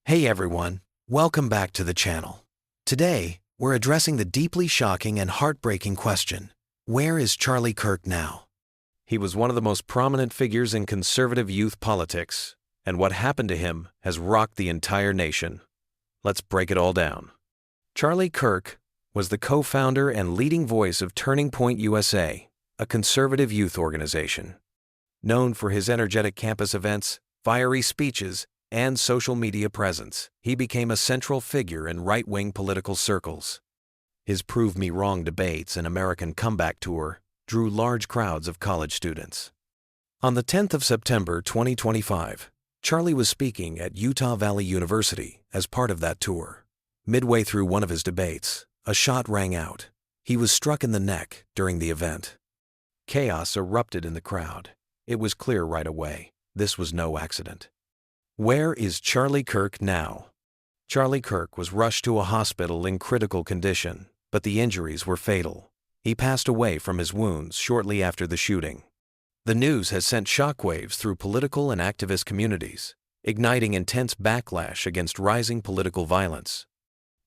Hey everyone, welcome back to the channel. Today, we're addressing the deeply shocking and heartbreaking question, where is Charlie Kirk now? He was one of the most prominent figures in conservative youth politics, and what happened to him has rocked the entire nation. Let's break it all down. Charlie Kirk was the co-founder and leading voice of Turning Point USA, a conservative youth organization. Known for his energetic campus events, fiery speeches, and social media presence, he became a central figure in right-wing political circles. His Prove Me Wrong debates and American Comeback Tour drew large crowds of college students. On the 10th of September 2025, Charlie was speaking at Utah Valley University as part of that tour. Midway through one of his debates, a shot rang out. He was struck in the neck during the event. Chaos erupted in the crowd. It was clear right away, this was no accident. Where is Charlie Kirk now? Charlie Kirk was rushed to a hospital in critical condition, but the injuries were fatal. He passed away from his wounds shortly after the shooting. The news has sent shockwaves through political and activist communities, igniting intense backlash against rising political violence.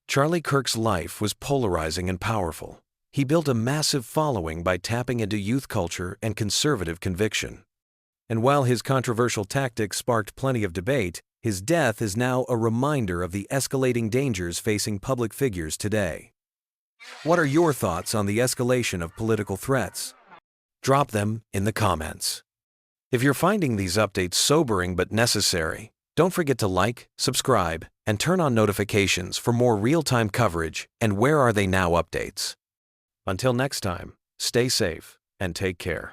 Charlie Kirk's life was polarizing and powerful. He built a massive following by tapping into youth culture and conservative conviction. And while his controversial tactics sparked plenty of debate, his death is now a reminder of the escalating dangers facing public figures today. What are your thoughts on the escalation of political threats? Drop them in the comments. If you're finding these updates sobering but necessary, don't forget to like, subscribe, and turn on notifications for more real-time coverage and Where Are They Now updates. Until next time, stay safe and take care.